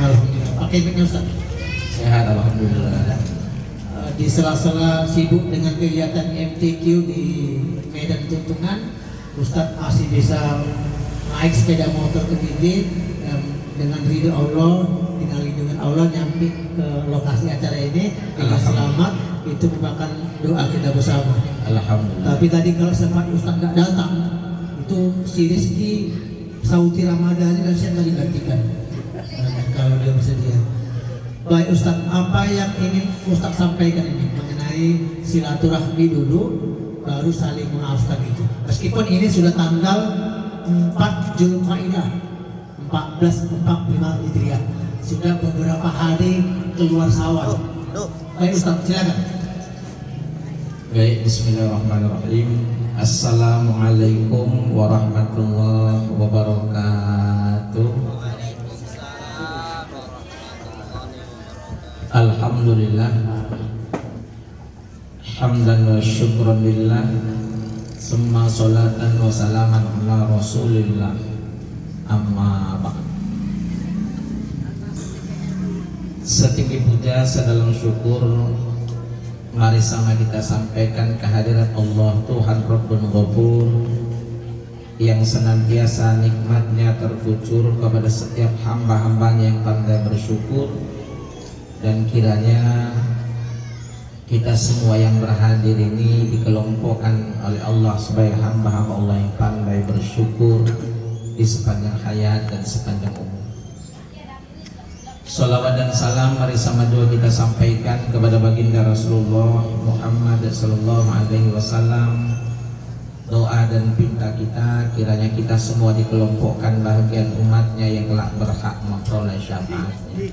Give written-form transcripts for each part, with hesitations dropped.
Alhamdulillah. Pakai mic-nya Ustaz. Sehat alhamdulillah. Di sela-sela sibuk dengan kegiatan MTQ di Medan Tuntungan, Ustadz masih bisa naik sepeda motor ke Bibit dengan ridho Allah, dengan lindungan Allah nyampe ke lokasi acara ini dengan selamat. Itu merupakan doa kita bersama. Alhamdulillah. Tapi tadi kalau sempat Ustadz nggak datang, itu si Rizky Sauti Ramadhani dan saya nggak digantikan. Kalau dia bersedia. Baik Ustadz, apa yang ingin Ustadz sampaikan ini mengenai silaturahmi dulu, baru saling memaafkan itu. Meskipun ini sudah tanggal 4 Zulqa'dah 1445 Hijriah, sudah beberapa hari keluar Syawal. Baik Ustadz, silakan. Baik, bismillahirrahmanirrahim. Assalamualaikum warahmatullahi wabarakatuh. Alhamdulillah, hamdan wa syukran lillah, summa salatan wa salaman ala rasulillah, amma ba'd. Setinggi puja sedalam syukur, mari sama kita sampaikan kehadirat Allah Tuhan Rabbun Ghafur yang senantiasa nikmatnya terkucur kepada setiap hamba-hambanya yang pandai bersyukur. Dan kiranya kita semua yang berhadir ini dikelompokkan oleh Allah sebagai hamba-hamba Allah yang pandai bersyukur di sepanjang hayat dan sepanjang umur. Salawat dan salam mari sama dua kita sampaikan kepada baginda Rasulullah Muhammad sallallahu alaihi wasallam. Doa dan pinta kita kiranya kita semua dikelompokkan bahagian umatnya yang kelak berhak memperoleh syafaatnya.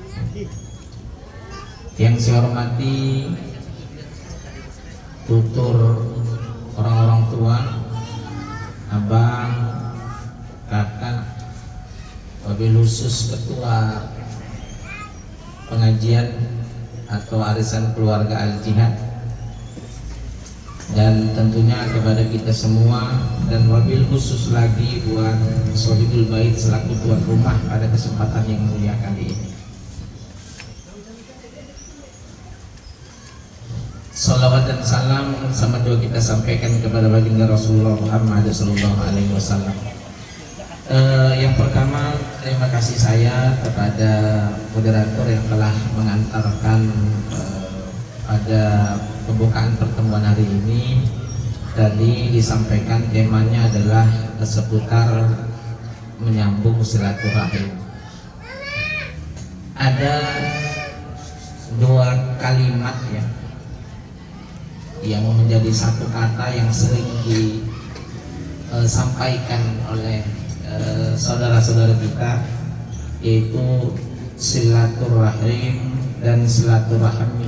Yang saya hormati tutur orang-orang tua, abang, kakak, wabil khusus ketua pengajian atau arisan keluarga Al-Jihad, dan tentunya kepada kita semua, dan wabil khusus lagi buat Sohibul Bait selaku tuan rumah pada kesempatan yang mulia kali ini. Salawat dan salam sama doa kita sampaikan kepada baginda Rasulullah Muhammad sallallahu alaihi wasallam. Yang pertama, terima kasih saya kepada moderator yang telah mengantarkan pada pembukaan pertemuan hari ini. Tadi disampaikan temanya adalah seputar menyambung silaturahim. Ada dua kalimat yang menjadi satu kata yang sering disampaikan oleh saudara-saudara kita, yaitu silaturahim dan silaturahmi.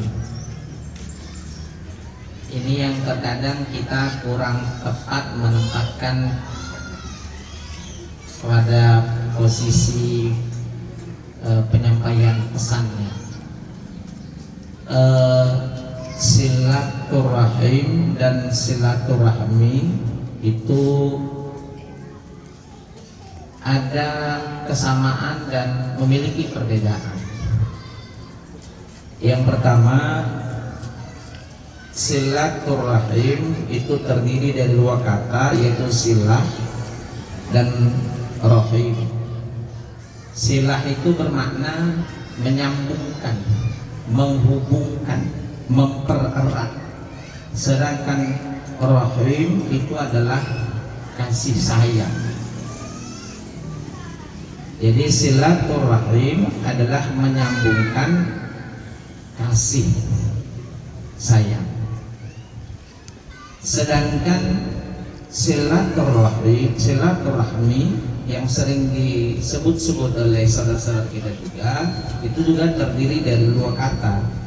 Ini yang terkadang kita kurang tepat menempatkan pada posisi penyampaian pesannya. Silaturahim dan silaturahmi itu ada kesamaan dan memiliki perbedaan. Yang pertama, silaturahim itu terdiri dari dua kata, yaitu silah dan rahim. Silah itu bermakna menyambungkan, menghubungkan, mempererat, sedangkan rahim itu adalah kasih sayang. Jadi silaturahim adalah menyambungkan kasih sayang, sedangkan silaturahmi yang sering disebut-sebut oleh saudara-saudara kita juga terdiri dari dua kata.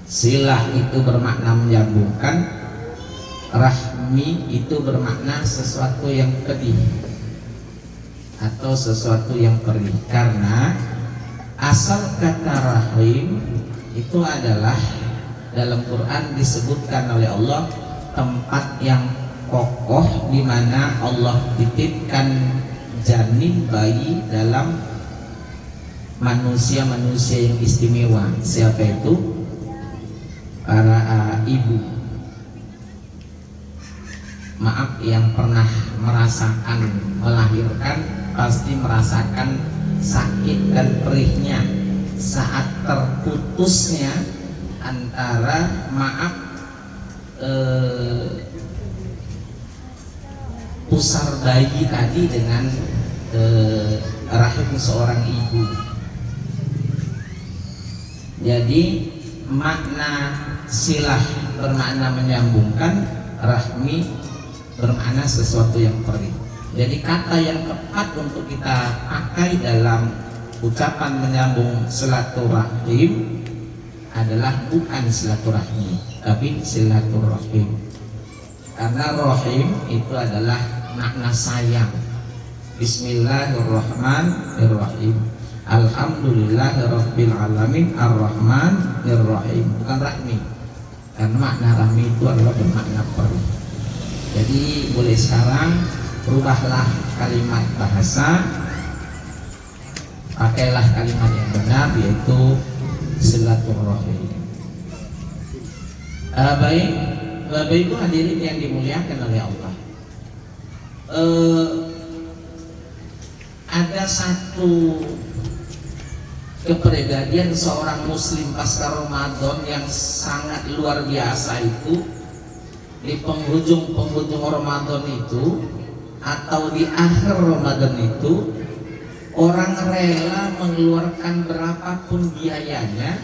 Silah itu bermakna menyambungkan, rahmi itu bermakna sesuatu yang pedih atau sesuatu yang perih. Karena asal kata rahim itu adalah dalam Quran disebutkan oleh Allah tempat yang kokoh di mana Allah titipkan janin bayi dalam manusia-manusia yang istimewa. Siapa itu? Para ibu. Maaf, yang pernah merasakan melahirkan pasti merasakan sakit dan perihnya saat terputusnya antara pusar bayi tadi dengan rahim seorang ibu. Jadi makna silah bermakna menyambungkan, rahmi bermakna sesuatu yang perih. Jadi kata yang tepat untuk kita pakai dalam ucapan menyambung silaturahim adalah bukan silaturahmi, tapi silaturahim. Karena rahim itu adalah makna sayang. Bismillahirrahmanirrahim. Alhamdulillahirabbil alamin arrahmanirrahim. Bukan rahmi. Karena makna rahmi itu adalah bermakna perih. Jadi mulai sekarang rubahlah kalimat bahasa, pakailah kalimat yang benar, yaitu silaturahim. Baik, Bapak Ibu hadirin yang dimuliakan oleh Allah, ada satu kepribadian seorang muslim pasca Ramadan yang sangat luar biasa. Itu di penghujung Ramadan itu atau di akhir Ramadan itu, orang rela mengeluarkan berapapun biayanya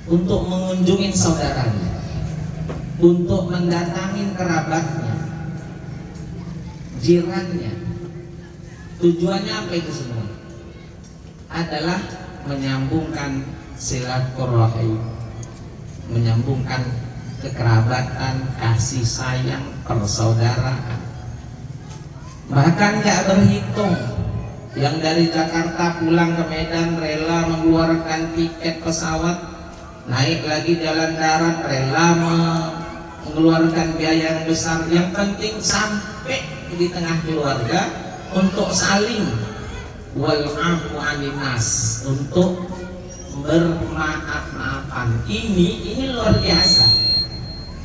untuk mengunjungi saudaranya, untuk mendatangi kerabatnya, jirannya. Tujuannya apa itu semua? Adalah menyambungkan silaturahim, menyambungkan kekerabatan, kasih sayang, persaudaraan. Bahkan gak berhitung, yang dari Jakarta pulang ke Medan rela mengeluarkan tiket pesawat, naik lagi jalan darat rela mengeluarkan biaya yang besar. Yang penting sampai di tengah keluarga untuk saling wal'afu aninas, untuk bermaaf-maafan. Ini luar biasa.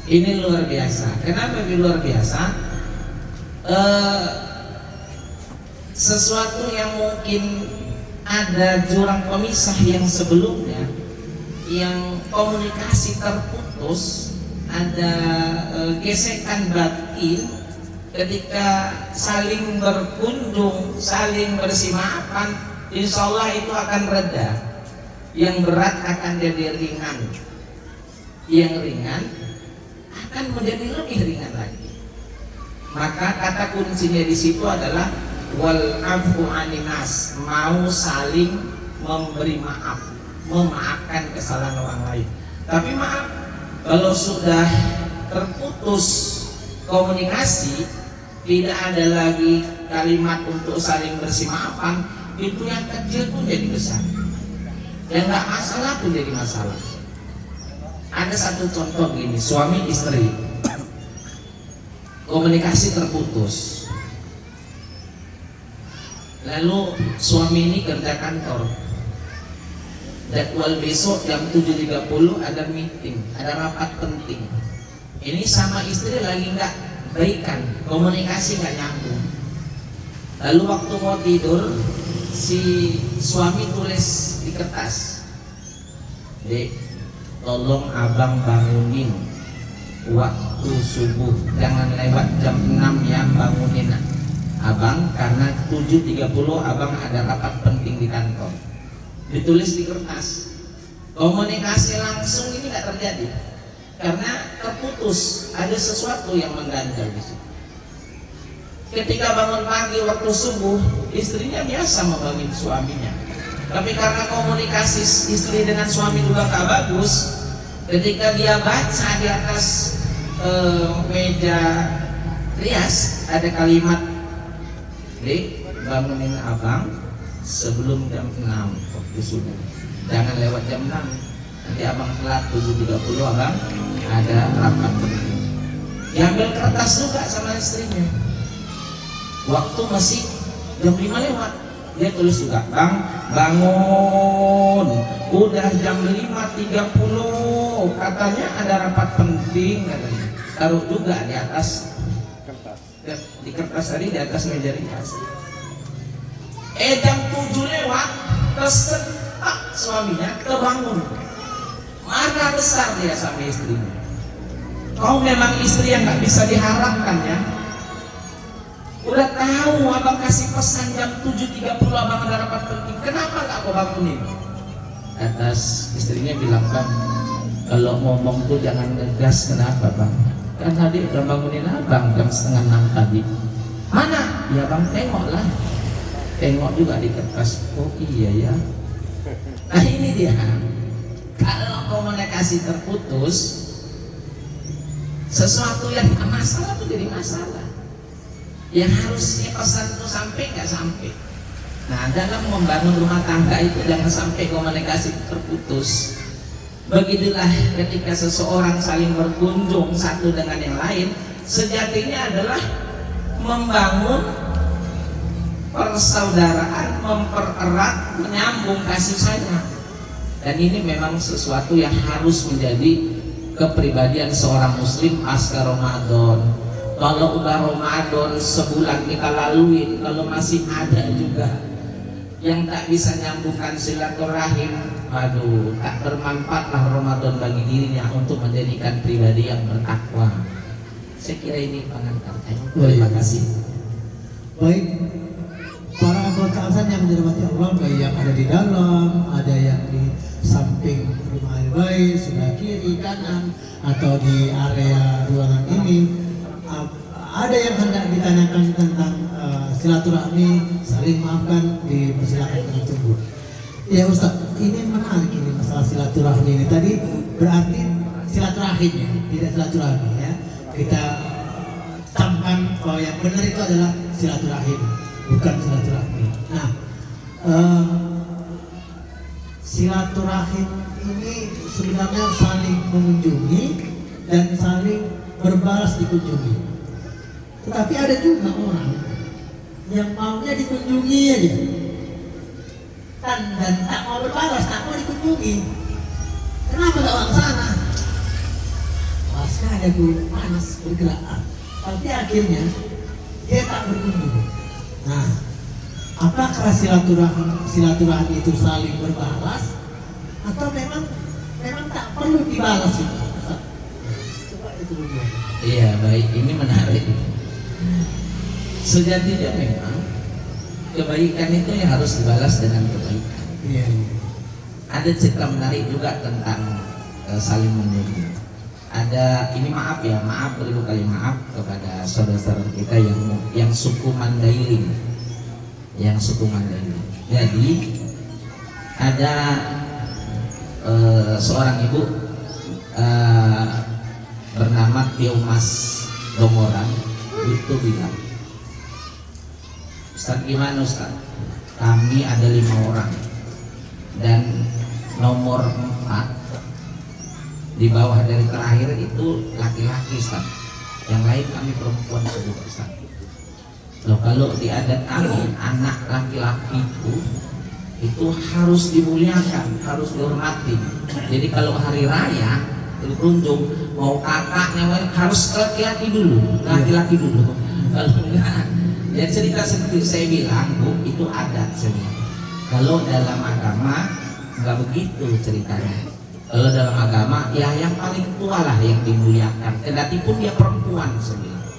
Ini luar biasa. Kenapa ini luar biasa? Sesuatu yang mungkin ada jurang pemisah yang sebelumnya, yang komunikasi terputus, ada gesekan batin ketika saling berkunjung, saling bersimaafan, insya Allah itu akan reda. Yang berat akan jadi ringan, yang ringan akan menjadi lebih ringan lagi. Maka kata kuncinya di situ adalah wal afu aninas, mau saling memberi maaf, memaafkan kesalahan orang lain. Tapi maaf, kalau sudah terputus komunikasi, tidak ada lagi kalimat untuk saling bersimaafan, itu yang kecil pun jadi besar, yang nggak masalah pun jadi masalah. Ada satu contoh gini, suami istri komunikasi terputus. Lalu suami ini kerja kantor, jadwal besok jam 7.30 ada meeting, ada rapat penting. Ini sama istri lagi nggak baikan, komunikasi nggak nyambung. Lalu waktu mau tidur, si suami tulis di kertas, "Dek, tolong abang bangunin waktu subuh, jangan lewat jam 6 ya, bangunin abang, karena 7.30 abang ada rapat penting di kantor." Ditulis di kertas. Komunikasi langsung ini nggak terjadi karena terputus, ada sesuatu yang mengganjal di situ. Ketika bangun pagi waktu subuh, istrinya biasa membangun suaminya, tapi karena komunikasi istri dengan suami juga gak bagus, ketika dia baca di atas meja rias ada kalimat, "Dek, bangunin abang sebelum jam 6 waktu subuh, jangan lewat jam 6, nanti abang telat 7.30 abang ada rapat penting." Diambil kertas juga sama istrinya, waktu masih jam 5 lewat, Dia tulis juga, Bang, bangun, udah jam 5.30, katanya ada rapat penting katanya. Taruh juga di atas di kertas tadi, di atas meja rias. Jam 7 lewat, tersentak suaminya, terbangun. Marah besar dia sama istrinya. Kau memang istri yang gak bisa diharapkan ya. Udah tahu abang kasih pesan jam 7.30 abang ada rapat penting, kenapa gak kau bangunin? Atas istrinya bilang, Bang, kalau ngomong tuh jangan ngegas. Kenapa, Bang? Karena dia udah bangunin abang jam 5:30 tadi. Mana? Ya Bang, tengoklah. Tengok juga di kertas. Oh iya ya. Nah ini dia. Kalau komunikasi terputus, sesuatu yang masalah tuh jadi masalah. Yang harusnya pesan itu sampai nggak sampai. Nah dalam membangun rumah tangga itu jangan sampai komunikasi terputus. Begitulah ketika seseorang saling berkunjung satu dengan yang lain, sejatinya adalah membangun persaudaraan, mempererat, menyambung kasih sayang. Dan ini memang sesuatu yang harus menjadi kepribadian seorang muslim pasca Ramadan. Kalau udah Ramadan sebulan kita laluin, kalau masih ada juga yang tak bisa nyambungkan silaturahim, aduh, tak bermanfaatlah Ramadan bagi dirinya untuk menjadikan pribadi yang bertakwa. Saya kira ini pengantarnya. Terima kasih. Baik, para anggota azan yang dirahmati Allah, baik yang ada di dalam, ada yang di samping rumah al-bait, sebelah kiri, kanan, atau di area ruangan ini, ada yang hendak ditanyakan tentang silaturahmi, saling maafkan, dipersilakan dengan tunggu. Ya Ustaz, ini menarik ini masalah silaturahmi ini. Tadi berarti silaturahimnya, tidak silaturahmi ya. Kita camkan bahwa yang benar itu adalah silaturahim, bukan silaturahmi. Nah, silaturahim ini sebenarnya saling mengunjungi dan saling berbalas dikunjungi. Tetapi ada juga orang yang maunya dikunjungi aja, dan tak mau berbalas, tak mau dikunjungi. Kenapa tak orang sana? Pasca ada gue panas bergerak, tapi akhirnya dia tak berkunjung. Nah, apakah silaturahmi itu saling berbalas atau memang tak perlu dibalas itu? Coba itu dulu. Iya baik, ini menarik. Sejatinya memang kebaikan itu yang harus dibalas dengan kebaikan. Iya. Ada cerita menarik juga tentang saling mengunjungi. Ada, ini maaf ya, maaf beribu kali maaf kepada saudara-saudara kita yang suku Mandailing, Jadi ada seorang ibu bernama Tiomas Dongoran itu bilang, Ustaz, gimana Ustaz? Kami ada 5 orang dan nomor 4 di bawah dari terakhir itu laki-laki Ustaz. Yang lain kami perempuan semua Ustaz. Loh, kalau di adat kami anak laki-laki itu harus dimuliakan, harus dihormati. Jadi kalau hari raya berkunjung mau kakaknya harus laki-laki dulu. Kalau enggak, ya cerita seperti saya bilang, Bu, itu adat sebenarnya. Kalau dalam agama nggak begitu ceritanya. Kalau dalam agama ya yang paling tua lah yang dimuliakan. Kendati pun dia perempuan sebenarnya.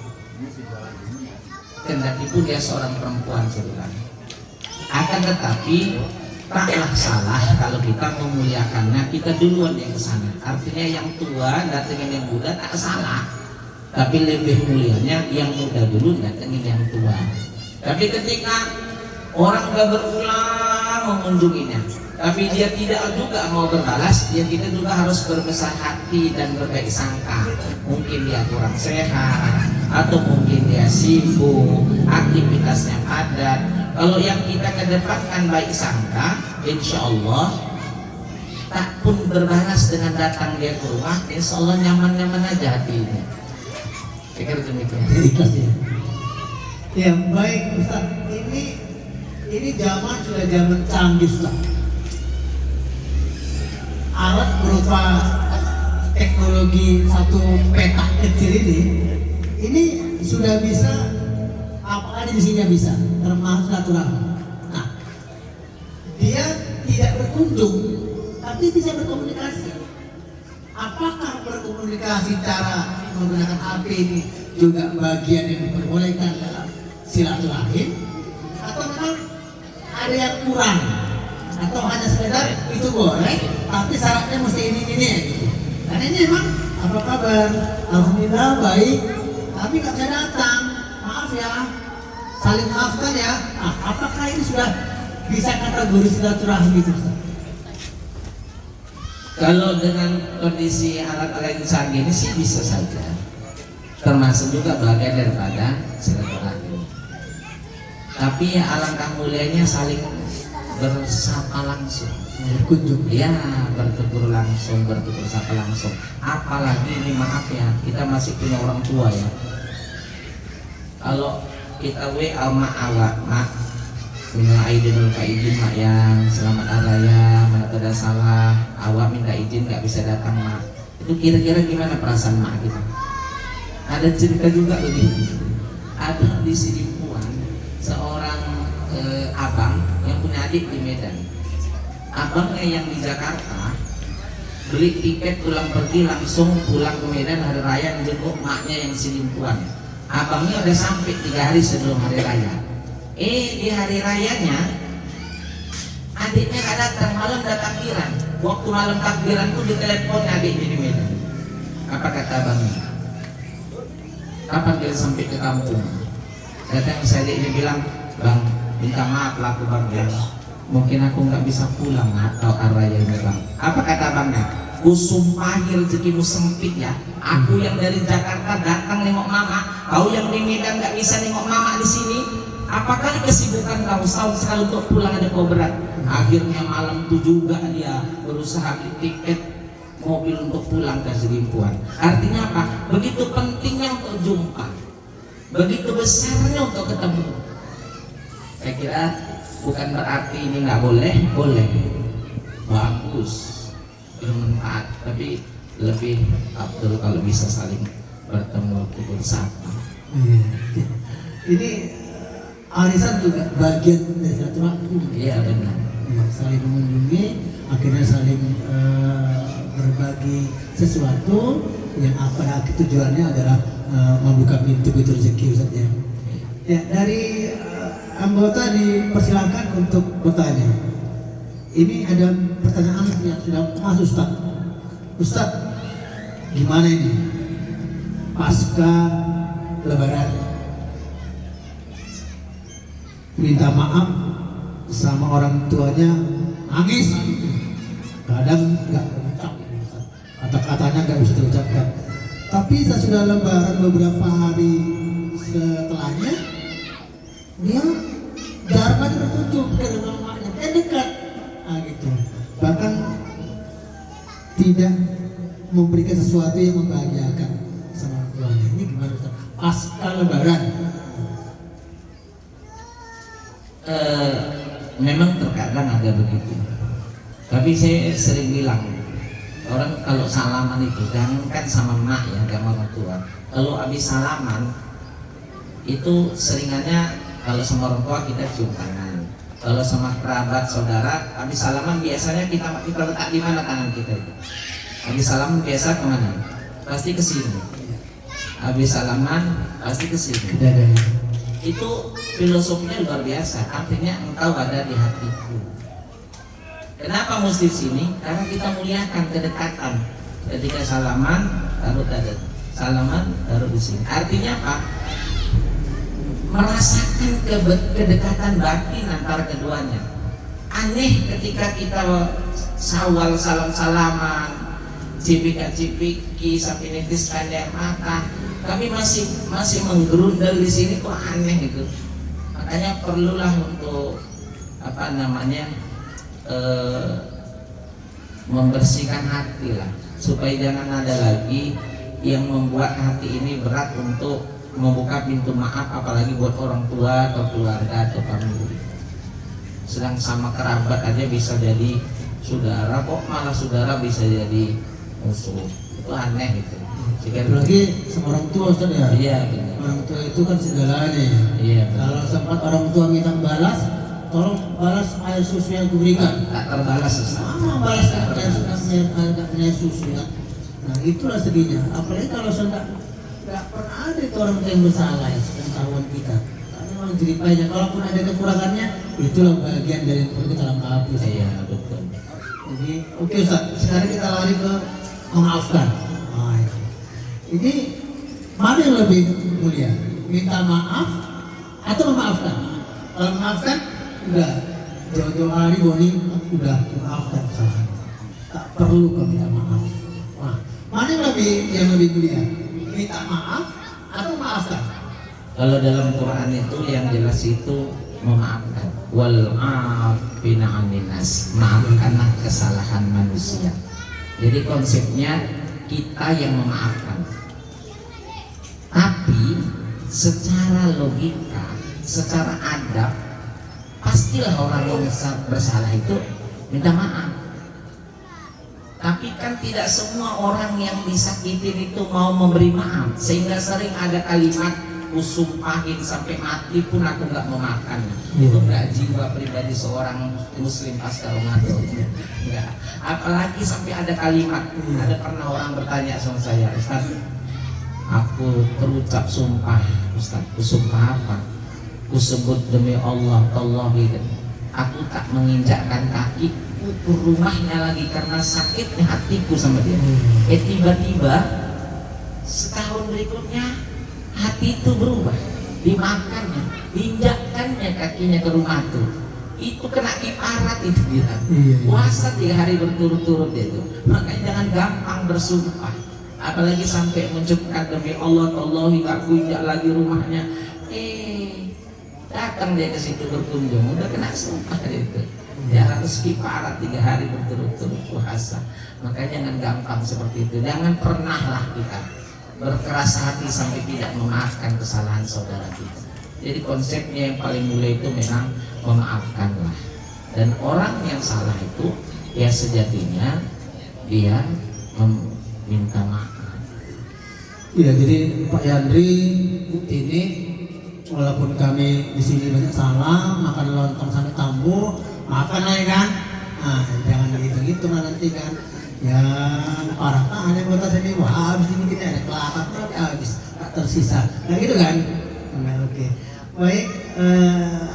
Kendati pun dia seorang perempuan sebenarnya. Akan tetapi taklah salah kalau kita memuliakannya, kita duluan yang kesana. Artinya yang tua datengin yang muda tak salah, tapi lebih mulianya yang muda dulu datengin yang tua. Tapi ketika orang udah berulang mengunjunginya, tapi dia tidak juga mau berbalas, dia kita juga harus berbesar hati dan berbaik sangka. Mungkin dia kurang sehat, atau mungkin dia sibuk, aktivitasnya padat. Kalau yang kita kedepankan baik sangka, insya Allah tak pun berbalas dengan datang dia ke rumah, insya Allah nyaman-nyaman aja hatinya. Pikir demikian. Ikhlas ya. Ya baik Ustaz, ini ini zaman sudah zaman canggih Ustaz. Alat berupa teknologi satu petak kecil ini sudah bisa apa aja di sini bisa, termasuk silaturahmi. Nah, dia tidak berkunjung, tapi bisa berkomunikasi. Apakah berkomunikasi cara menggunakan HP ini juga bagian yang diperbolehkan dalam silaturahim, atau memang ada yang kurang, atau hanya sekedar itu boleh, tapi syaratnya mesti ini ya gitu. Karena ini memang apa kabar? Alhamdulillah baik, tapi nggak bisa datang. Maaf ya, saling maafkan ya. Nah, apakah ini sudah bisa kategori silaturahmi itu? Kalau dengan kondisi alat-alat yang canggih ini sih bisa saja, termasuk juga bagian daripada silaturahmi. Tapi alangkah mulianya saling bersapa langsung, berkunjung. Ya, bertegur langsung, bertegur sapa langsung. Apalagi ini maaf ya, kita masih punya orang tua ya. Kalau kita WA mak awak, mak minal aidin wal faizin mak yang selamat hari raya, mana ada salah, awak minta izin nggak bisa datang mak. Itu kira-kira gimana perasaan mak kita? Ada cerita juga begini. Ada di Sidimpuan seorang abang yang punya adik di Medan. Abangnya yang di Jakarta beli tiket pulang pergi langsung pulang ke Medan hari raya menjenguk maknya yang Sidimpuan. Abangnya udah sampai 3 hari sebelum hari raya. Di hari rayanya adiknya nggak datang, malam udah takbiran. Waktu malam takbiran tuh ditelepon adiknya di Medan. Apa kata abangnya? Kapan dia sampai ke kampung? Datang saya adiknya bilang, bang minta maaf lah bang ya, mungkin aku nggak bisa pulang atau hari raya ini bang. Apa kata abangnya? Ku sumpahi rezekimu sempit ya. Aku yang dari Jakarta datang nengok mama, kau yang di Medan nggak bisa nengok mama di sini. Apakah kesibukan kau setahun sekali untuk pulang ada kau berat? Akhirnya malam itu juga dia berusaha beli tiket mobil untuk pulang ke Sidimpuan. Artinya apa? Begitu pentingnya untuk jumpa, begitu besarnya untuk ketemu. Saya kira bukan berarti ini nggak boleh, boleh, bagus, bermanfaat, tapi lebih afdal kalau bisa saling bertemu bersama. Ini arisan juga bagian dari silaturahmi. Iya benar. Saling mengunjungi, akhirnya saling berbagi sesuatu yang apa tujuannya adalah membuka pintu-pintu rezeki Ustaz ya. Ya, dari anggota dipersilakan untuk bertanya. Ini ada pertanyaan yang sudah masuk Ustaz. Ustaz, gimana ini pasca Lebaran? Minta maaf sama orang tuanya, nangis, kadang nggak terucap, kata-katanya nggak bisa terucapkan. Tapi sesudah Lebaran beberapa hari setelahnya, dia jarang aja berkunjung ke rumah mamanya, dia dekat, gitu. Bahkan tidak memberikan sesuatu yang membahagiakan sama orang tuanya. Ini gimana Ustaz? Pasca Lebaran? Memang terkadang ada begitu, tapi saya sering bilang orang kalau salaman itu jangankan sama emak ya, sama orang tua. Kalau habis salaman itu seringannya kalau sama orang tua kita cium tangan, kalau sama kerabat saudara habis salaman biasanya kita letak di mana tangan kita itu? Habis salaman biasa kemana? Pasti ke sini. Habis salaman pasti ke sini. Itu filosofinya luar biasa, artinya engkau ada di hatiku. Kenapa mesti sini? Karena kita muliakan kedekatan. Ketika salaman taruh tadi, salaman taruh di sini. Artinya apa? Merasakan kedekatan batin antara keduanya. Aneh ketika kita sawal salam-salaman, cipika-cipiki sampai nitiskan air mata. Kami masih menggerundel di sini, kok aneh gitu. Makanya perlulah untuk membersihkan hati lah, supaya jangan ada lagi yang membuat hati ini berat untuk membuka pintu maaf, apalagi buat orang tua atau keluarga atau famili. sedang sama kerabat aja bisa jadi saudara, kok malah saudara bisa jadi musuh. Itu aneh gitu. Apalagi sama orang tua Ustaz ya. Iya benar. Orang tua itu kan segalanya ya. Iya benar. Kalau sempat orang tua minta balas, tolong balas air susu yang kuberikan. Tak terbalas Ustaz. Sama balas air susu ya. Nah itulah sedihnya. Apalagi kalau sudah nggak pernah ada itu orang tua yang bersalah ya, pengetahuan kita. Karena memang jeripainya. Kalaupun ada kekurangannya, itulah bagian dari yang perlu kita lengkapi. Iya betul. Jadi oke Ustaz, sekarang kita lari ke memaafkan. Ini mana yang lebih mulia? Minta maaf atau memaafkan? Kalau memaafkan, udah jauh-jauh hari Boni udah memaafkan kesalahan. Tak perlu kau minta maaf. Nah, mana yang lebih mulia? Minta maaf atau memaafkan? Kalau dalam Quran itu yang jelas itu memaafkan. Wal afina 'anil nas. Maafkanlah kesalahan manusia. Jadi konsepnya kita yang memaafkan. Tapi secara logika, secara adab, pastilah orang yang bersalah itu minta maaf. Tapi kan tidak semua orang yang disakitin itu mau memberi maaf, sehingga sering ada kalimat kusumpahin sampai mati pun aku nggak memaafkan. Itu nggak jiwa pribadi seorang muslim pasca Ramadan. Enggak. Apalagi sampai ada kalimat, ada pernah orang bertanya sama saya, Ustaz, aku terucap sumpah, Ustaz, sumpah apa? Ku sebut demi Allah, tallahi, aku tak menginjakkan kaki ke rumahnya lagi karena sakitnya hatiku sama dia. Tiba-tiba setahun berikutnya hati itu berubah, dimakannya, diinjakkannya kakinya ke rumah itu kena kiparat itu dia. Puasa 3 hari berturut-turut itu. Makanya jangan gampang bersumpah, apalagi sampai mengucapkan demi Allah, tallahi aku injak lagi rumahnya. Datang dia ke situ berkunjung, udah kena sumpah itu. Dia harus kiparat 3 hari berturut-turut puasa. Makanya jangan gampang seperti itu. Jangan pernahlah kita berkeras hati sampai tidak memaafkan kesalahan saudara kita. Jadi konsepnya yang paling mulia itu memang memaafkanlah. Dan orang yang salah itu ya sejatinya dia meminta maaf. Iya, jadi Pak Yandri ini walaupun kami di sini banyak salah, makan lontong sampai tamu, maafkan lah ya kan. Nah, jangan gitu-gitu nanti kan. Ya parah kan anggota sini, wah habis ini kita ada kelapa habis tak tersisa. Nah gitu kan. Nah, oke. Baik,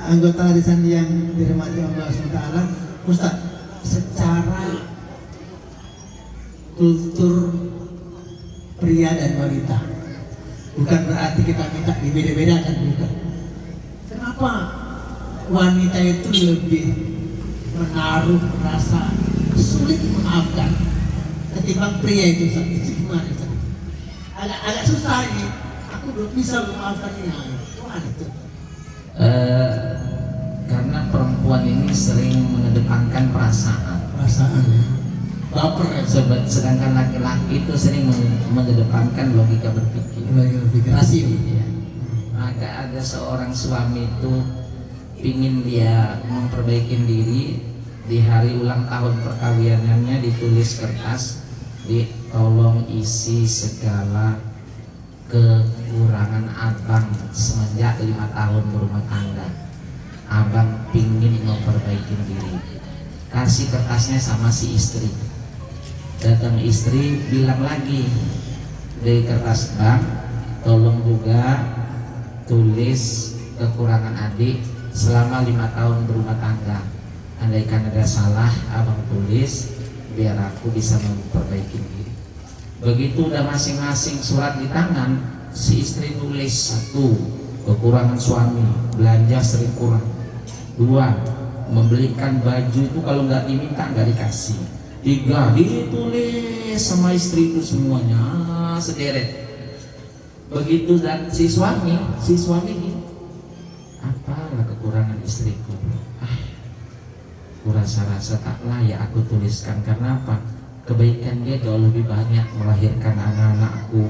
anggota arisan yang dirahmati Allah SWT, Ustaz, secara kultur pria dan wanita, bukan berarti kita minta dibeda-bedakan, bukan. Kenapa wanita itu lebih menaruh rasa sulit memaafkan ketimbang pria itu? Itu gimana? Agak susah ini. Aku belum bisa memaafkan ini. Gimana itu? Karena perempuan ini sering mengedepankan perasaan ya. Baper ya. Sedangkan laki-laki itu sering mengedepankan logika berpikir. Rasio. Ya. Maka ada seorang suami itu ingin dia memperbaiki diri, di hari ulang tahun perkawinannya ditulis kertas, tolong isi segala kekurangan abang semenjak 5 tahun berumah tangga. Abang pingin memperbaiki diri. Kasih kertasnya sama si istri. Datang istri bilang lagi dari kertas, bang, tolong juga tulis kekurangan adik selama 5 tahun berumah tangga. Andaikan ada salah, abang tulis biar aku bisa memperbaiki diri. Begitu udah masing-masing surat di tangan, si istri tulis 1, kekurangan suami, belanja sering kurang. 2, membelikan baju itu kalau nggak diminta nggak dikasih. 3, ditulis sama istri itu semuanya sederet. Begitu dan si suami gini, apalah kekurangan istriku? Aku rasa-rasa tak layak aku tuliskan. Karena apa? Kebaikan dia jauh lebih banyak, melahirkan anak-anakku,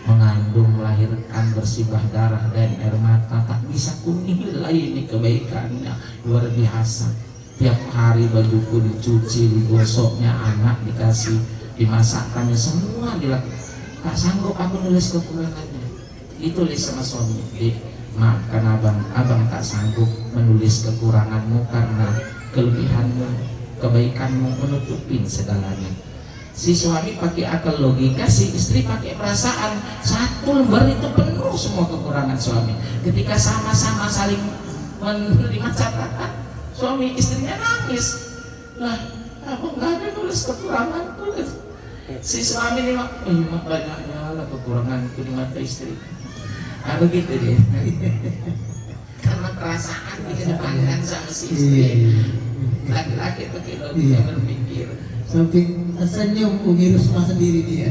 mengandung, melahirkan, bersibah darah dan air mata, tak bisa kunilai ini kebaikannya luar biasa. Tiap hari bajuku dicuci, digosoknya anak, dikasih, dimasakkannya, semua dilakukan. Tak sanggup aku nulis kekurangannya, ditulis sama suami. Maafkan abang tak sanggup menulis kekuranganmu karena kelebihanmu, kebaikanmu menutupin segalanya. Si suami pakai akal logika, si istri pakai perasaan. Satu lembar itu penuh semua kekurangan suami. Ketika sama-sama saling menerima catatan, suami istrinya nangis. Lah, aku nggak ada nulis kekurangan, tulis. Si suami ini banyaknya lah kekuranganku di mata istri. Nah, begitu deh. Karena perasaan dikedepankan sama si istri. Laki-laki pakai logika berpikir. Sampai senyum Umi Rusma sendiri dia.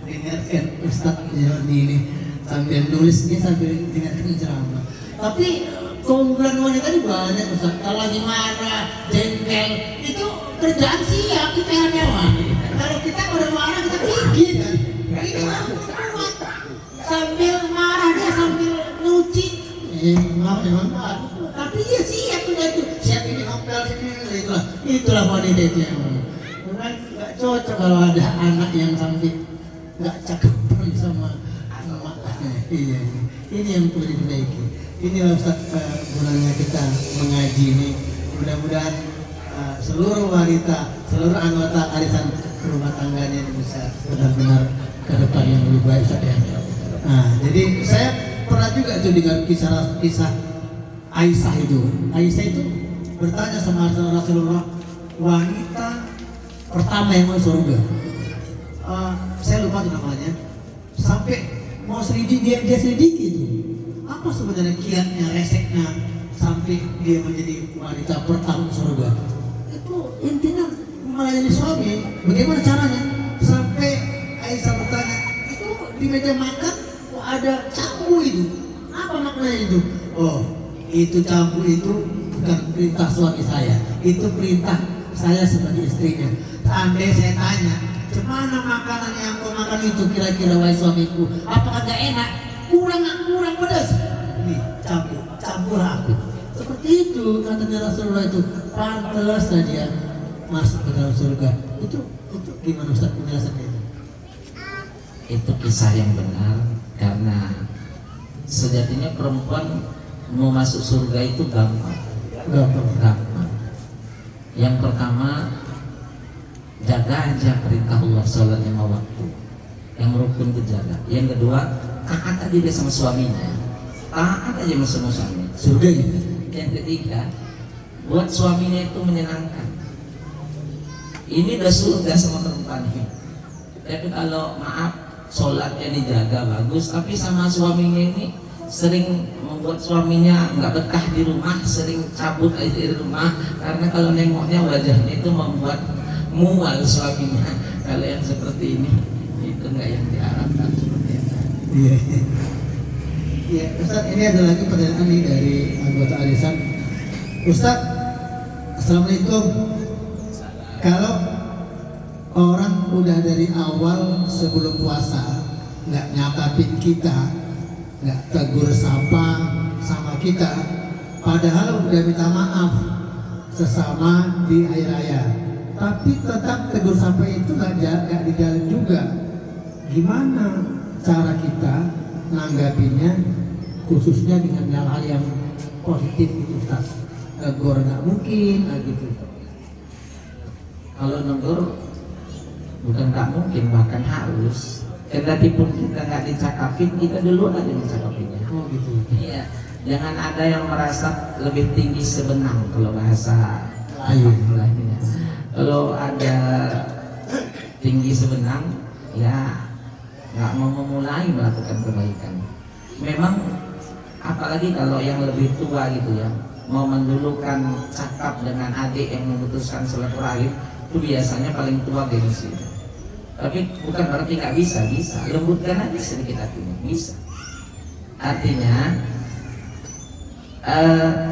Dengarkan Ustadz Joni ini sambil nulis, dia sambil dengarkan ceramah. Tapi keunggulan wanita ini banyak Ustadz. Kalau lagi marah, jengkel, itu kerjaan siap kita yang mewah. Kalau kita udah marah kita pikir. Ini kuat. Sambil marah dia sambil nyuci. Emang tapi dia siap itu. Siap ini ngapel sini. Itulah wanita itu yang bukan nggak cocok kalau ada anak yang sampai nggak cakapan sama emaknya. Iya, ini yang perlu diperbaiki. Inilah Ustaz gunanya kita mengaji ini. Mudah-mudahan seluruh wanita, seluruh anggota arisan rumah tangganya ini bisa benar-benar ke depan yang lebih baik Ustaz ya. Nah, jadi saya pernah juga tuh dengar kisah Aisyah itu. Aisyah itu bertanya sama Rasulullah, wanita pertama yang masuk surga. Saya lupa tuh namanya. Sampai mau selidiki dia selidiki itu. Apa sebenarnya kiatnya, reseknya sampai dia menjadi wanita pertama surga? Itu intinya melayani suami. Bagaimana caranya? Sampai Aisyah bertanya, itu di meja makan ada cambu itu. Apa maknanya itu? Oh, itu cambu itu bukan perintah suami saya, itu perintah saya sebagai istrinya. Andai saya tanya, gimana makanan yang kau makan itu kira-kira wahai suamiku? Apakah gak enak? Kurang pedas? Ini campur aku. Seperti itu katanya Rasulullah itu. Pantas dia masuk ke dalam surga. Itu gimana Ustaz penjelasannya itu? Itu kisah yang benar, karena sejatinya perempuan mau masuk surga itu gampang. Yang pertama, jaga aja perintah Allah sholat 5 waktu, yang rukun itu jaga. Yang kedua, taat aja dia sama suaminya, taat aja sama suami, surga gitu. Yang ketiga, buat suaminya itu menyenangkan. Ini udah surga sama perempuan ini. Tapi kalau maaf, sholatnya dijaga bagus, tapi sama suaminya ini sering membuat suaminya nggak betah di rumah, sering cabut aja di rumah, karena kalau nengoknya wajahnya itu membuat mual suaminya. Kalau yang seperti ini itu nggak yang diharapkan seperti itu. Iya, Ustaz, ini ada lagi pertanyaan nih dari anggota arisan. Ustaz, Assalamualaikum. Kalau orang udah dari awal sebelum puasa nggak nyakapin kita, nggak tegur sapa sama kita, padahal udah minta maaf sesama di hari raya, tapi tetap tegur sapa itu nggak dijalin juga. Gimana cara kita nanggapinnya, khususnya dengan hal-hal yang positif gitu Ustaz? Tegur nggak mungkin gitu. Kalau negur bukan nggak mungkin, bahkan harus. Kendati pun kita nggak dicakapin, kita dulu aja mencakapinya. Oh gitu. Iya, jangan ada yang merasa lebih tinggi sebenang kalau bahasa lainnya. Kalau ada tinggi sebenang, ya nggak mau memulai melakukan kebaikan. Memang apalagi kalau yang lebih tua gitu ya, mau mendulukan cakap dengan adik yang memutuskan silaturahim, itu biasanya paling tua gengsi. Tapi bukan berarti nggak bisa, lembutkan aja sedikit hatinya, bisa. Artinya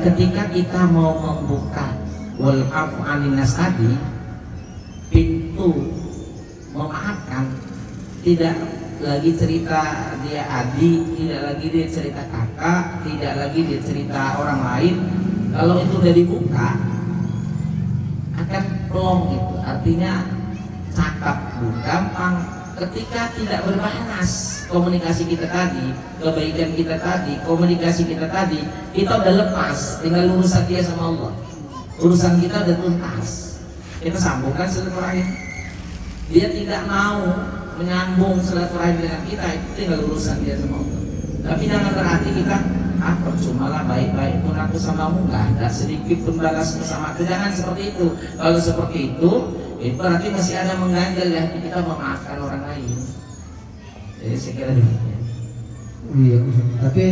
ketika kita mau membuka wal afu aninas tadi, pintu memaafkan, tidak lagi cerita dia adik, tidak lagi dia cerita kakak, tidak lagi dia cerita orang lain. Kalau itu udah dibuka akan plong gitu, artinya cakap gampang. Ketika tidak berbalas komunikasi kita tadi, kebaikan kita tadi, komunikasi kita tadi, kita udah lepas, tinggal urusan dia sama Allah. Urusan kita udah tuntas, kita sambungkan silaturahim. Dia tidak mau menyambung silaturahim dengan kita, itu tinggal urusan dia sama Allah. Tapi jangan berarti kita percuma lah baik-baik pun aku samamu, nggak ada sedikit pun balas bersama aku. Jangan seperti itu. Kalau seperti itu berarti masih ada mengganjal ya, kita memaafkan orang lain. Jadi saya kira demikian. Iya, tapi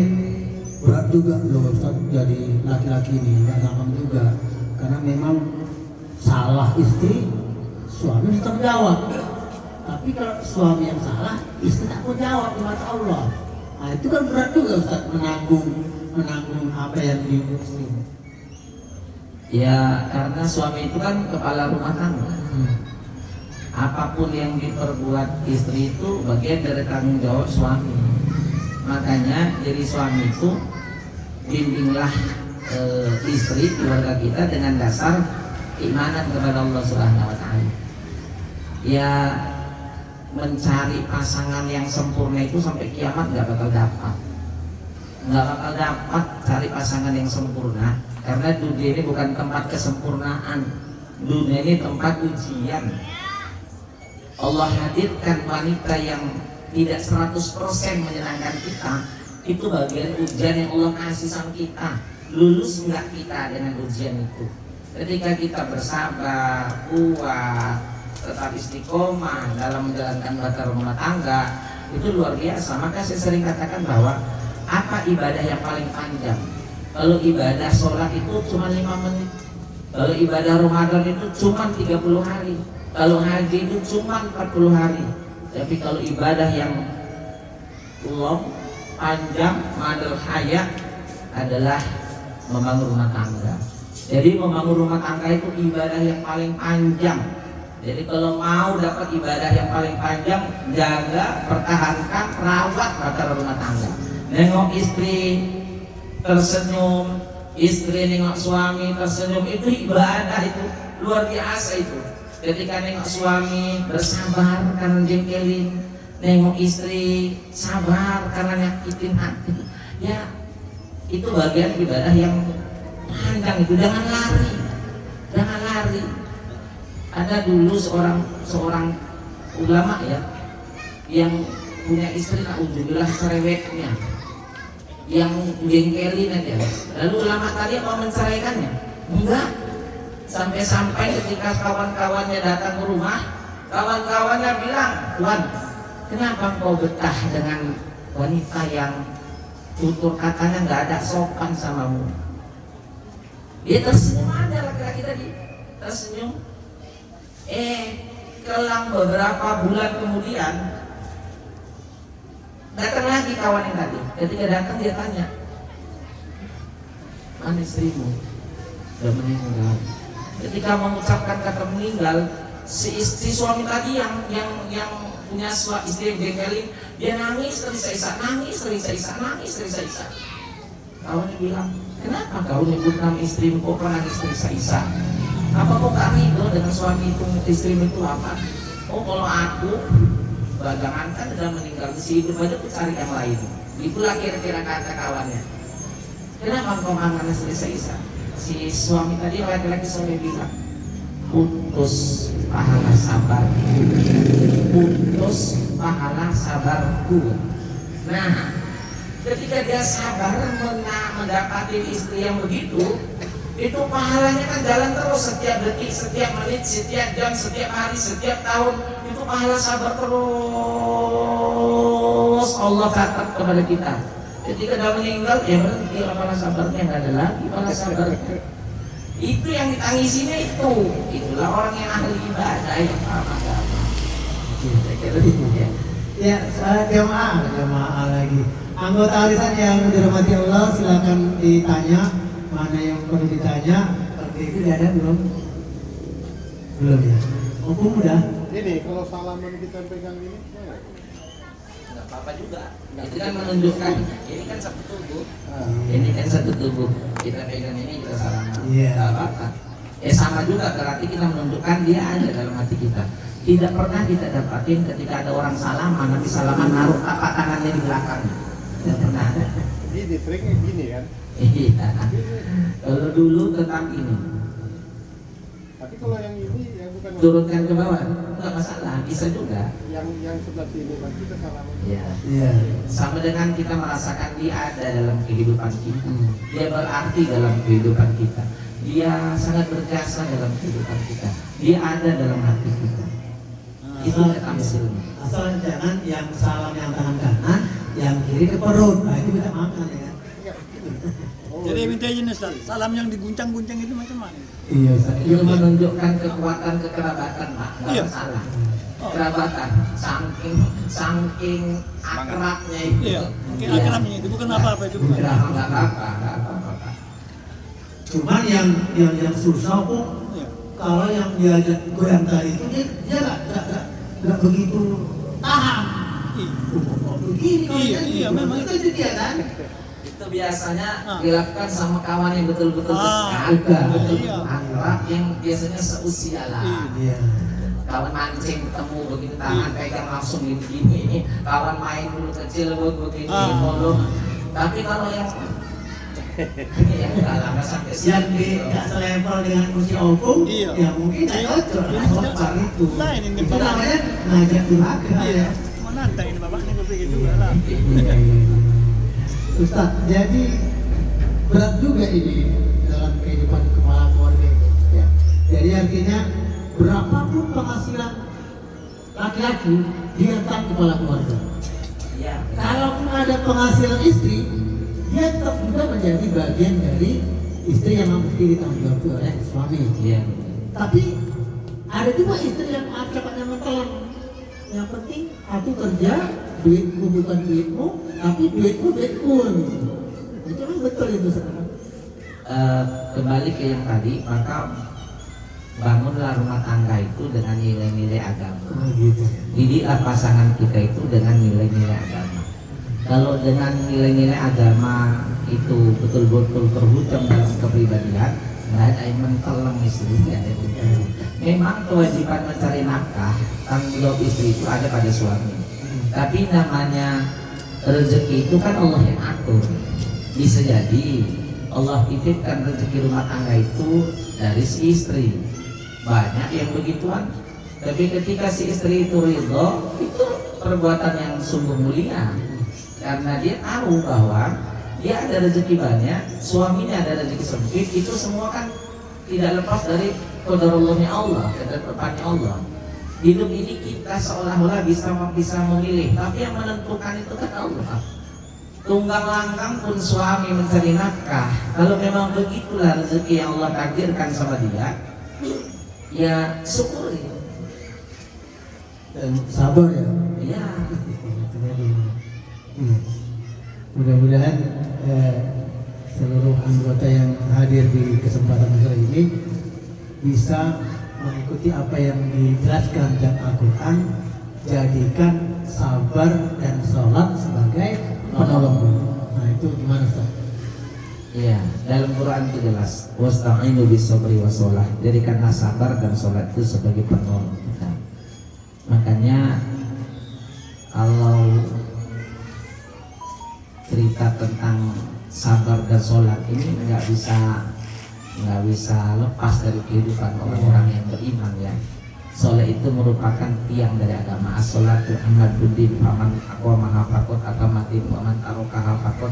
berat juga loh Ustaz, jadi laki-laki ini nggak gampang juga, karena memang salah istri, suami harus tanggung jawab. Tapi kalau suami yang salah, istri tak mau jawab di mata Allah. Nah itu kan berat juga Ustaz, menanggung apa yang dibuat istri. Ya karena suami itu kan kepala rumah tangga. Apapun yang diperbuat istri itu bagian dari tanggung jawab suami. Makanya jadi suami itu bimbinglah istri keluarga kita dengan dasar keimanan kepada Allah Subhanahu wa taala. Ya mencari pasangan yang sempurna itu sampai kiamat nggak bakal dapat. Nggak bakal dapat cari pasangan yang sempurna, karena dunia ini bukan tempat kesempurnaan. Dunia ini tempat ujian. Allah hadirkan wanita yang tidak 100% menyenangkan kita, itu bagian ujian yang Allah kasih sama kita. Lulus enggak kita dengan ujian itu? Ketika kita bersabar, kuat, tetap istiqomah dalam menjalankan bahtera rumah tangga, itu luar biasa. Maka saya sering katakan bahwa apa ibadah yang paling panjang? Kalau ibadah sholat itu cuma 5 menit, kalau ibadah Ramadan itu cuma 30 hari, kalau haji itu cuma 40 hari. Tapi kalau ibadah yang long, panjang, madal hayat adalah membangun rumah tangga. Jadi membangun rumah tangga itu ibadah yang paling panjang. Jadi kalau mau dapat ibadah yang paling panjang, jaga, pertahankan, rawat bahtera rumah tangga. Nengok istri tersenyum, istri nengok suami tersenyum, itu ibadah, itu luar biasa itu. Ketika nengok suami bersabar karena jengkelin, nengok istri sabar karena nyakitin hati, ya itu bagian ibadah yang panjang itu. Jangan lari, jangan lari. Ada dulu seorang ulama ya, yang punya istri naudzubillah cerewetnya, yang jengkelin aja. Lalu ulama tadi mau menceraikannya? Enggak. Sampai-sampai ketika kawan-kawannya datang ke rumah, kawan-kawannya bilang, "Tuan, kenapa kau betah dengan wanita yang tutur katanya nggak ada sopan samamu?" Dia tersenyum aja, laki-laki tadi tersenyum. Kelang beberapa bulan kemudian datang lagi kawan yang tadi. Ketika datang dia tanya, "Mana istrimu?" Sudah meninggal. Ketika mengucapkan kata meninggal, si suami tadi yang punya istri yang jengkelin, dia nangis terisak-isak, nangis terisak-isak, nangis terisak-isak. Kawannya bilang, "Kenapa kau nyebut nama istrimu kok nangis terisak-isak? Apa kau gak ridho dengan suami itu, istrimu itu apa?" "Oh, kalau aku jangankan udah meninggal, si hidup aja aku cari yang lain." Itulah kira-kira kata kawannya. "Kenapa kau nangis terisak-isak?" Si suami tadi, laki-laki suami bilang, "Putus pahala sabar, putus pahala sabarku." Nah, ketika dia sabar mendapati istri yang begitu, itu pahalanya kan jalan terus, setiap detik, setiap menit, setiap jam, setiap hari, setiap tahun. Itu pahala sabar terus Allah catat kepada kita. Ketika dia meninggal, ya berhenti pahala sabarnya, nggak ada lagi pahala sabarnya. Itu yang ditangisinya itu. Itulah orang yang ahli ibadah, yang paham agama. Saya kira itu ya. Ya, jamaah lagi. Anggota arisan yang dirahmati Allah, silakan ditanya mana yang perlu ditanya. Seperti itu ada belum? Belum ya. Hukum udah. Ini kalau salaman kita pegang ini, nggak apa-apa juga. Itu kan menunjukkan ini kan satu tubuh. Ini kan satu tubuh. Kita pegang ini kita salaman. Iya. Nggak apa-apa. Sama juga berarti kita menunjukkan dia ada dalam hati kita. Tidak pernah kita dapatin ketika ada orang salaman, nanti salaman naruh tapak tangannya di belakangnya. Tidak pernah ada. Gini, triknya gini kan. Iya. Kalau dulu tentang ini Tapi kalau yang ini yang bukan turunkan ke bawah nggak masalah, bisa juga. yang sebelah sini kan kita salaman. Ya. Iya. Sama dengan kita merasakan dia ada dalam kehidupan kita, dia berarti dalam kehidupan kita, dia sangat berjasa dalam kehidupan kita, dia ada dalam hati kita. Itu tamsilnya. Asal jangan yang salam yang tangan kanan, yang kiri ke perut. Nah itu kita makan ya. Jadi minta izin Ustaz, salam yang diguncang-guncang itu macam mana? Iya, Ustaz. Itu menunjukkan kekuatan kekerabatan, Pak. Nggak Iya. masalah. Kerabatan, saking akrabnya itu. Iya, mungkin akrabnya itu bukan apa-apa itu bukan. Nggak apa-apa, nggak apa-apa, Pak. Cuman yang susah kok Iya. kalau yang diajak goyang tadi itu dia nggak begitu tahan. Iya. Begini kalau Iya, jadi, iya, memang itu dia kan. Itu biasanya dilakukan sama kawan yang betul-betul dekat. betul Iya. akrab yang biasanya seusia lah. Iya. Kawan mancing ketemu begitu tangan pegang langsung gini, kawan main dulu kecil begini dulu. Tapi kalau yang ini yang enggak lama sampai Yang sini nggak selevel dengan kursi opung, Iya. ya mungkin nggak cocok. Ini Nah, tidak- sopan itu. lain ini, Itu Bapak. namanya ngajak durhaka. Iya. Menantang ini bapaknya berpikir juga lah. Iya. Ustaz, jadi berat juga ini dalam kehidupan kepala keluarga itu. Ya. Jadi artinya berapapun penghasilan laki-laki, dia tetap kepala keluarga. ya. Kalaupun ada penghasilan istri, dia tetap juga menjadi bagian dari istri yang mesti ditanggung jawab oleh suami. Iya. Tapi ada juga istri yang cepatnya mentelan. Yang penting aku kerja, duitku bukan duitmu, tapi duitku duitku. Gitu. Itu kan betul itu sekarang. Kembali ke yang tadi, maka bangunlah rumah tangga itu dengan nilai-nilai agama. Oh, gitu. Didiklah pasangan kita itu dengan nilai-nilai agama. Kalau dengan nilai-nilai agama itu betul-betul terhujam dalam kepribadian, nggak ada yang menteleng istrinya. Memang kewajiban mencari nafkah, tanggung jawab istri itu ada pada suami. Tapi namanya rezeki itu kan Allah yang atur. Bisa jadi Allah titipkan rezeki rumah tangga itu dari si istri. Banyak yang begituan. Tapi ketika si istri itu ridho, itu perbuatan yang sungguh mulia. Karena dia tahu bahwa dia ada rezeki banyak, suaminya ada rezeki sempit, itu semua kan tidak lepas dari qadarullah Allah, ketetapannya Allah. Hidup ini kita seolah-olah bisa memilih, tapi yang menentukan itu kan Allah. Tunggang langgang pun suami mencari nafkah. Kalau memang begitulah rezeki yang Allah takdirkan sama dia, ya syukuri. Dan sabar ya. Ya, Mudah-mudahan seluruh anggota yang hadir di kesempatan kali ini bisa mengikuti apa yang dijelaskan dalam Al-Quran. Jadikan sabar dan sholat sebagai penolong. Nah itu gimana Ustaz? ya. Dalam Quran itu jelas, wasta'inu bis-sabri was-shalah. Jadikanlah sabar dan sholat itu sebagai penolong kita. Makanya kalau cerita tentang sabar dan sholat ini nggak bisa lepas dari kehidupan orang-orang yang beriman ya. Sholat itu merupakan tiang dari agama. As-sholatu amaduddin, faman aqwamaha faqad aqamatin wa man tarakaha faqad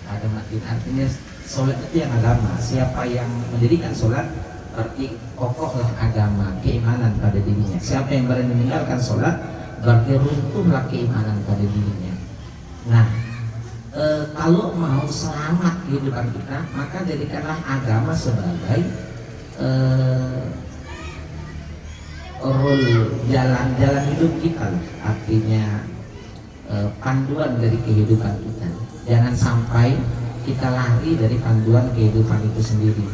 agamatin. Artinya sholat itu yang agama. Siapa yang mendirikan sholat berarti kokohlah agama, keimanan pada dirinya. Siapa yang berani meninggalkan sholat berarti runtuhlah keimanan pada dirinya. Nah, kalau mau selamat kehidupan kita, maka jadikanlah agama sebagai jalan hidup kita. Artinya panduan dari kehidupan kita. Jangan sampai kita lari dari panduan kehidupan itu sendiri.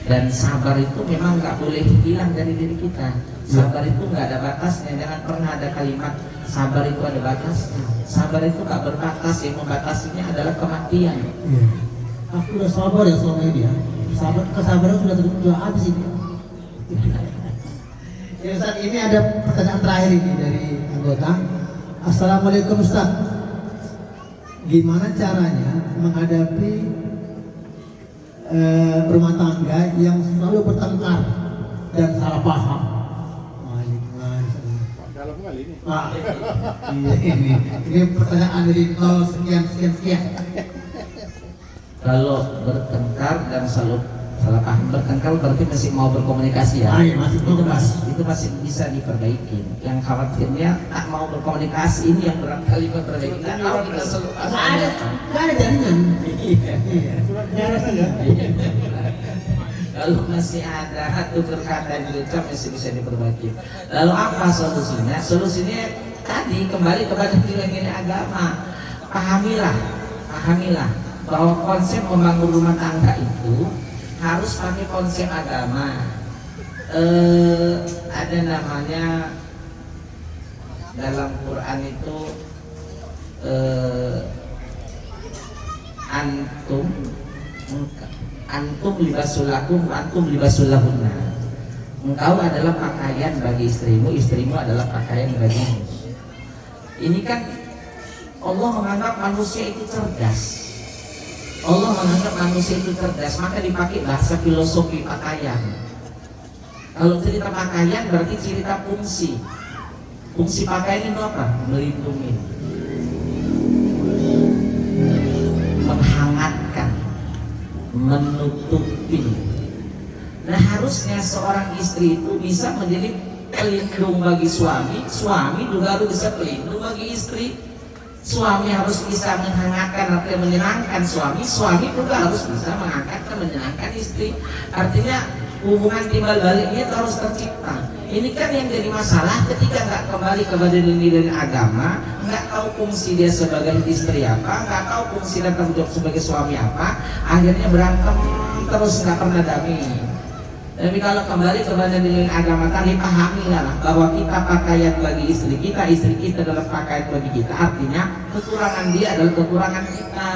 Dan sabar itu memang nggak boleh hilang dari diri kita. Sabar itu nggak ada batasnya. Jangan pernah ada kalimat sabar itu ada batasnya. Sabar itu nggak berbatas. Yang membatasinya adalah kematian. Iya. Aku udah sabar ya selama ini ya. Kesabaran sudah habis ini. Ya Ustaz, ini ada pertanyaan terakhir ini dari anggota. Assalamualaikum Ustaz. Gimana caranya menghadapi rumah tangga yang selalu bertengkar dan salah paham? Dalam kali ini. Iya, ini pertanyaan dari 0 sekian. Kalau bertengkar dan selalu salah paham, bertengkar berarti masih mau berkomunikasi ya. Iya, masih berkomunikasi. Itu masih bisa diperbaiki. Yang khawatirnya tak mau berkomunikasi, ini yang berat kali memperbaiki. Nggak tahu kita selalu Nggak ada jaringan. Iya. Nyara saja. Kalau masih ada tutur kata yang diucap masih bisa diperbaiki. Lalu apa solusinya? Solusinya tadi kembali kepada nilai-nilai agama. Pahamilah bahwa konsep membangun rumah tangga itu harus pakai konsep agama. Ada namanya dalam Quran itu antum libasulakum, antum libasulahunna. Engkau adalah pakaian bagi istrimu, istrimu adalah pakaian bagimu. Ini kan Allah menganggap manusia itu cerdas. Allah menganggap manusia itu cerdas, maka dipakai bahasa filosofi pakaian. Kalau cerita pakaian berarti cerita fungsi. Fungsi pakaian itu apa? Melindungi, menghangatkan, menutupi. Nah, harusnya seorang istri itu bisa menjadi pelindung bagi suami, suami juga harus bisa pelindung bagi istri. Suami harus bisa menghangatkan atau menyenangkan suami, suami juga harus bisa mengangkat dan menyenangkan istri. Artinya hubungan timbal baliknya itu harus tercipta. Ini kan yang jadi masalah ketika nggak kembali kepada nilai agama, nggak tahu fungsi dia sebagai istri apa, nggak tahu fungsi dan tanggung jawab sebagai suami apa, akhirnya berantem terus nggak pernah damai. Tapi kalau kembali kepada nilai agama tadi, pahamilah bahwa kita pakaian bagi istri kita adalah pakaian bagi kita. Artinya kekurangan dia adalah kekurangan kita,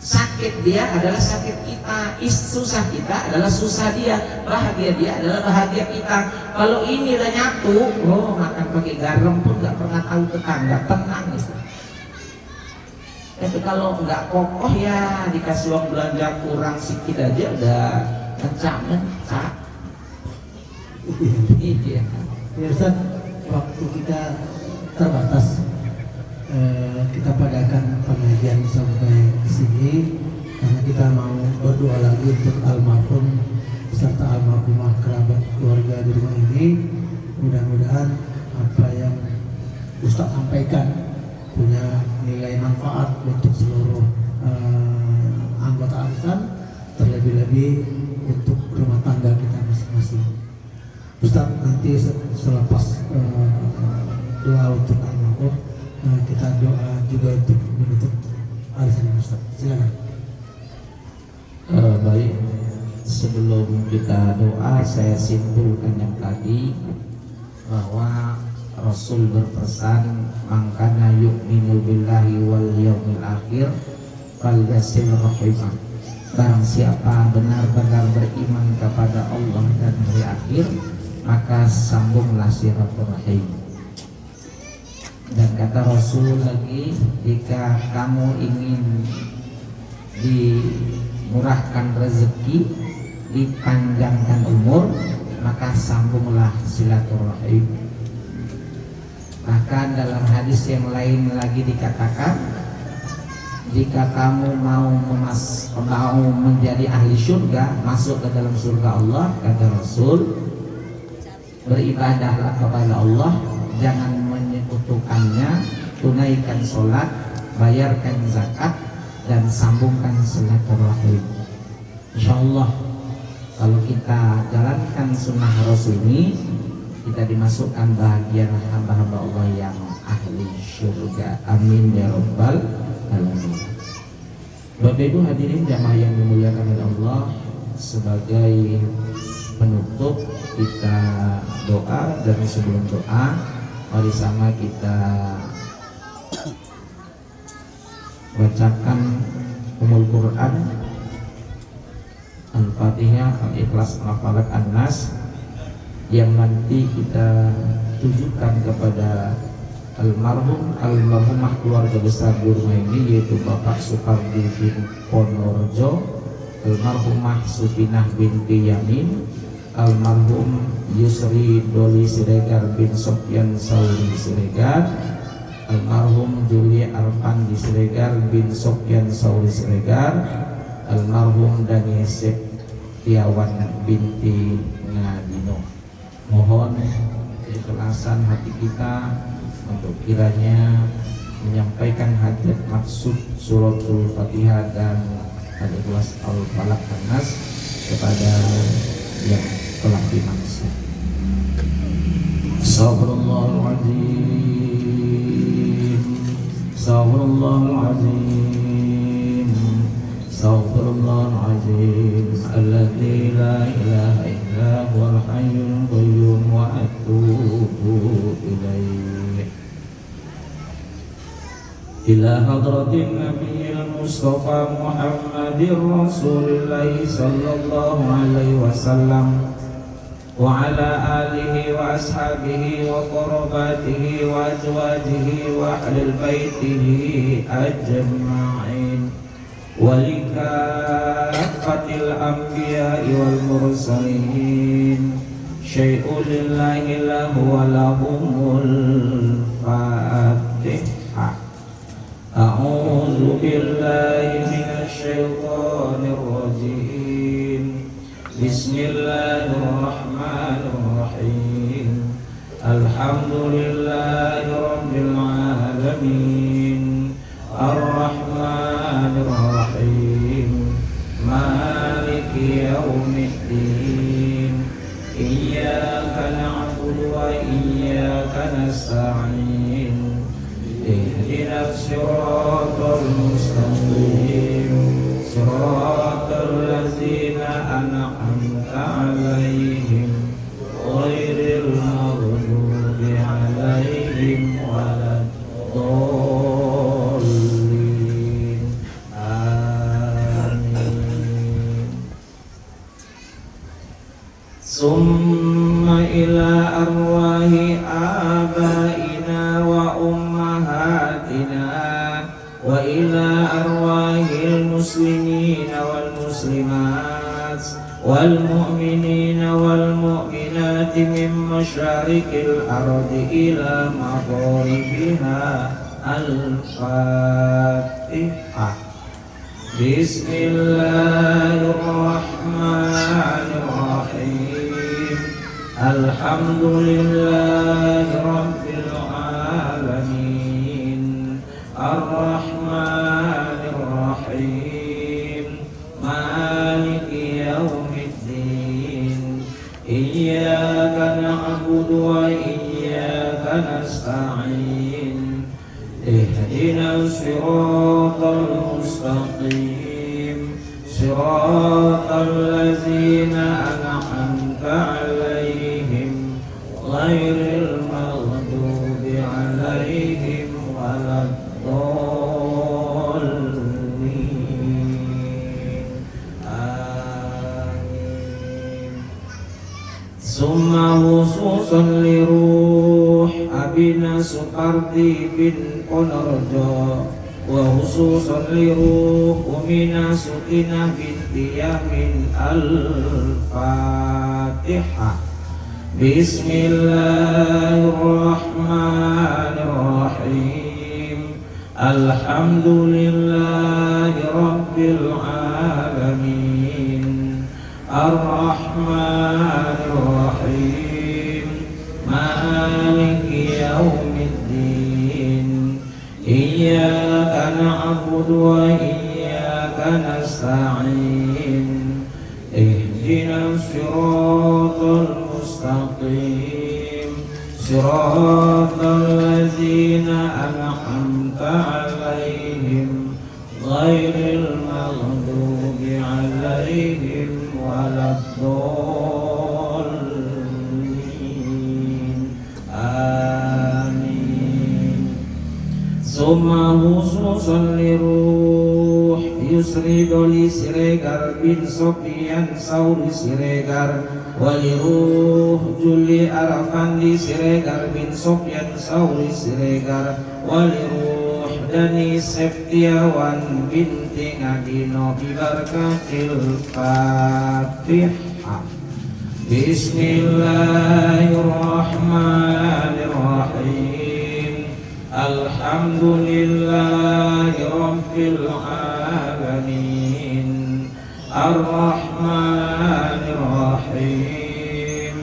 sakit dia adalah sakit kita, susah kita adalah susah dia, bahagia dia adalah bahagia kita. Kalau ini udah nyatu, makan pakai garam pun nggak pernah tahu tetangga, tenang gitu. Tapi kalau nggak kokoh ya dikasih uang belanja kurang sedikit aja udah kencang. Iya. Ya Ustaz, waktu kita terbatas. Kita padakan pengajian sampai di sini karena kita mau berdoa lagi untuk almarhum serta almarhumah kerabat keluarga di rumah ini. Mudah-mudahan apa yang Ustaz sampaikan punya nilai manfaat untuk seluruh anggota arisan, terlebih-lebih untuk rumah tangga kita masing-masing. Ustaz, nanti selepas doa untuk almarhum, kita doa juga untuk menutup arisan Ustaz. Silakan. Baik, sebelum kita doa saya simpulkan yang tadi bahwa Rasul berpesan, "Mangkana yu'minu billahi wal yaumil akhir falyasil rahimah." Barang siapa benar-benar beriman kepada Allah dan hari akhir, maka sambunglah silaturahim. Dan kata Rasul lagi, jika kamu ingin dimurahkan rezeki, dipanjangkan umur, maka sambunglah silaturahim. Bahkan dalam hadis yang lain lagi dikatakan, jika kamu mau menjadi ahli surga, masuk ke dalam surga Allah, kata Rasul, beribadahlah kepada Allah, jangan menyekutukannya, tunaikan sholat, bayarkan zakat, dan sambungkan silaturahim. Insyaallah kalau kita jalankan sunnah Rasul ini, kita dimasukkan bagian hamba-hamba Allah yang ahli surga. Amin ya rabbal alamin. Bapak Ibu hadirin jamaah yang dimuliakan oleh Allah, sebagai penutup kita doa, dan sebelum doa mari sama kita bacakan Ummul Quran, Al-Fatihah, Al-Ikhlas, Al-Falaq, An-Nas yang nanti kita tujukan kepada almarhumah keluarga besar di rumah ini, yaitu Bapak Supardi bin Ponorojo, almarhumah Supinah binti Yamin, almarhum Yusri Doli Siregar bin Sofyan Sauri Siregar, almarhum Juli Arpandi Siregar bin Sofyan Sauri Siregar, almarhum Dani Septiawan binti Ngadino. Mohon keikhlasan hati kita untuk kiranya menyampaikan hajat maksud suratul Fatihah dan Al-Ikhlas, Al-Falaq, An-Nas kepada yang telah dimaksud. Astaghfirullahaladzim, astaghfirullahaladzim, astaghfirullahaladzim, alladzi la ilaha illa huwal hayyul qayyum wa atubu ilaih. Ila hadratin nabiyil mustafa Muhammadir Rasulillah sallallahu alaihi wasallam wa ala alihi wa ashabihi wa qarabatihi wa azwajihi wa ahlil baitihi ajma'in wa likaffatil anbiya'i wal mursalin syai'un lillahi lahu wa lahumul Fatihah. A'udzu billahi minasy syaithanir rajim. Bismillahirrahmanirrahim. Alhamdulillahi rabbil alamin. Ar-Rahmanir Rahim. Maliki yaumiddin. Iyyaka na'budu wa iyyaka nasta'in. Ihdinas siratal mustaqim, siratal ladzina an'amta 'alaihim ghairil maghdubi 'alaihim waladdallin. Amin. Summa ila arwahi abaina wa wa ila arwahil muslimina wal muslimat wal mu'minina wal mu'minati min masyariqil ardi ila magharibiha. Al-Fatihah. Bismillahirrahmanirrahim. Alhamdulillahi rabbil alamin. Ar-Rahmanir Rahim. Maliki yaumiddin. Iyyaka na'budu wa iyyaka nasta'in. Ihdinas siratal mustaqim, siratal ladzina an'amta 'alaihim ghairil maghdubi 'alaihim waladdallin. Amin. Summa khususan li ruh Abina Supardi bin Ponorojo wa khususan li ruh Umina Sukinah binti Yamin. Al-Fatihah. Bismillahirrahmanirrahim. Alhamdulillahi rabbil alamin. Ar-Rahmanir Rahim. Maliki yaumiddin. Iyyaka na'budu wa iyyaka nasta'in. Ihdinas siratal mustaqim, siratal ladzina an'amta 'alaihim ghairil maghdubi 'alaihim waladdallin. Summa khususan liruh Yusri Doli Siregar bin Sofian Sauri Siregar Waliruh Juli Arafandi Siregar bin Sofian Sauri Siregar Waliruh Dani Septiawan binti Ngadino Bibarkatil Fatihah. Bismillahirrahmanirrahim. Alhamdulillahi Rabbil Alamin. Ar-Rahmanir-Rahim.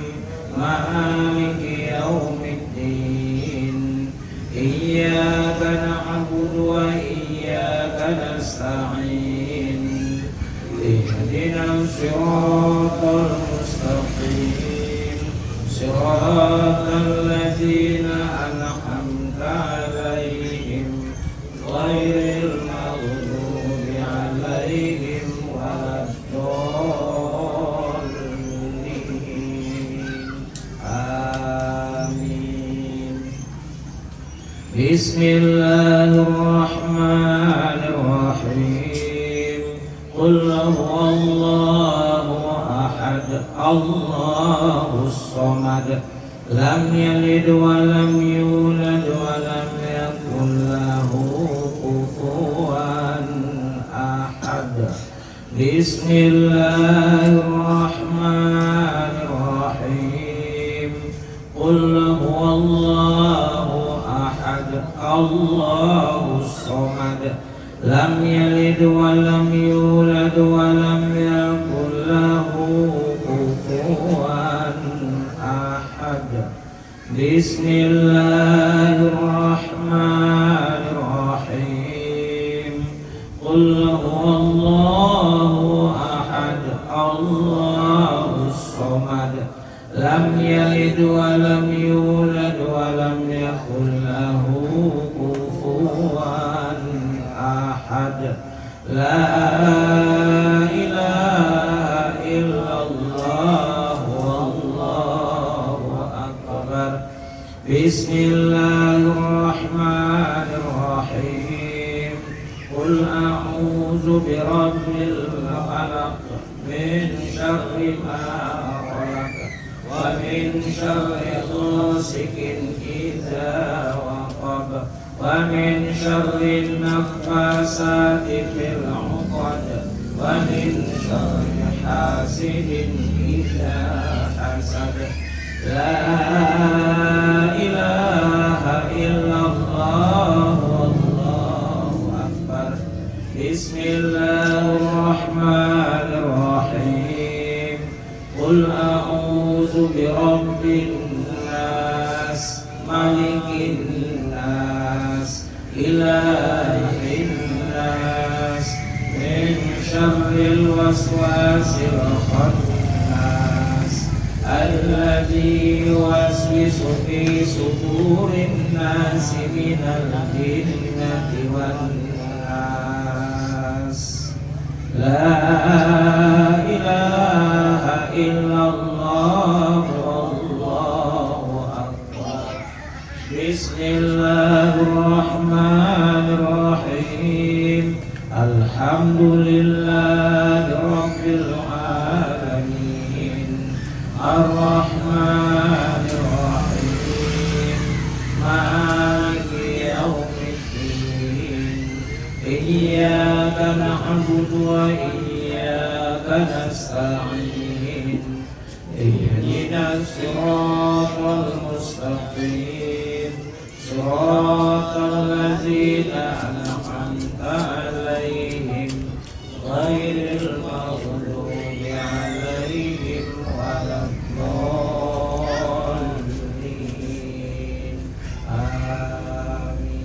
Maliki Yaumiddin. Iyyaka na'budu wa iyyaka nasta'in. Ihdinas siratal mustaqim. Siratal ladzina an'amta 'alaihim ghairil maghdubi 'alaihim waladdallin. Amin. Bismillahirrahmanirrahim. Qul huwallahu ahad, Allahus samad, lam yalid wa lam yulad wa lam yakul lahu kufuwan ahad. Bismillahirrahmanirrahim. Qul huwallahu ahad, Allahus samad, lam yalid wa lam yulad wa lam yakul lahu kufuwan ahad. Bismillahirrahmanirrahim. Qul huwallahu ahad, Allahus samad, lam yalid wa lam yulad wa lam yakul lahu kufuwan ahad. La ilaha illallah wallahu akbar. Bismillahirrahmanirrahim. Qul a'udzu birabbil falaq min syarri ma khalaq wa min syarri ghasikin idza waqab wa min syarri naffasati fil 'uqad wa min syarri hasidin idza hasad. La ilaha illallah wallahu akbar. Bismillahirrahmanirrahim. Qul a'udzu birabbin nas, malikin nas, ilahin nas, min syarril waswasil khannas, alladzi yuwaswisu fi sudurin nasi minal jinnati wan nas. La ilaha illallah wallahu akbar. Bismillahirrahmanirrahim. Alhamdulillahi rabbil alamin. Ar-Rahmanir-Rahim. Maliki yaumiddin. Iyyaka na'budu wa iyyaka nasta'in. Ihdinas siratal mustaqim. Siratal ladzina an'amta 'alaihim ghairil maghdubi 'alaihim waladdallin. Amin.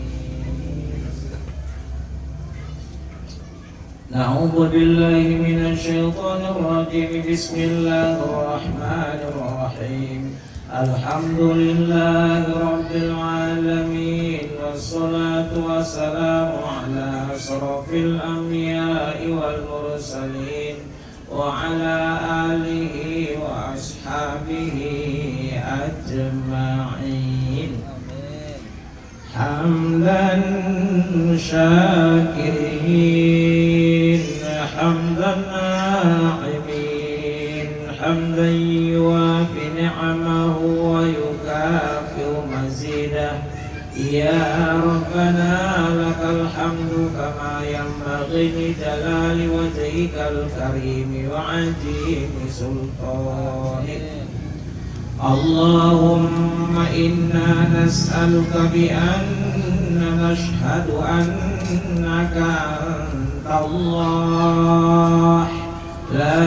Na'udzu billahi minasy syaithanir rajim. Bismillahirrahmanirrahim. Alhamdulillahi rabbil alamin. Wassalatu wassalamu ala asrafil anbiya'i wal mursalin wa ala alihi wa ashabihi ajma'in. Hamdan شاكرين حمدا ناعمين حمدا يوافي نعمه ويكافئ مزيده يا ربنا لك الحمد كما ينبغي لجلال وجهك الكريم وعظيم سلطانك اللهم إنا نسألك بأن نشهد أنك أنت الله لا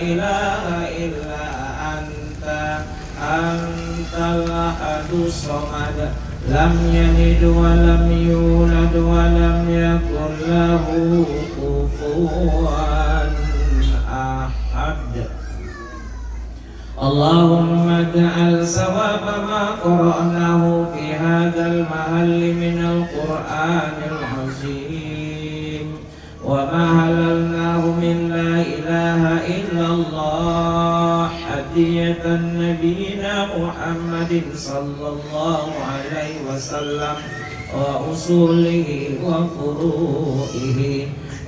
إله إلا أنت أنت الأحد الصمد لم يلد ولم يولد ولم يكن له كفوا أحد اللهم اجعل ثواب ما قرأناه في هذا المحل من القرآن العظيم وما هللناه من لا إله إلا الله هدية نبينا محمد صلى الله عليه وسلم وأصوله وفروعه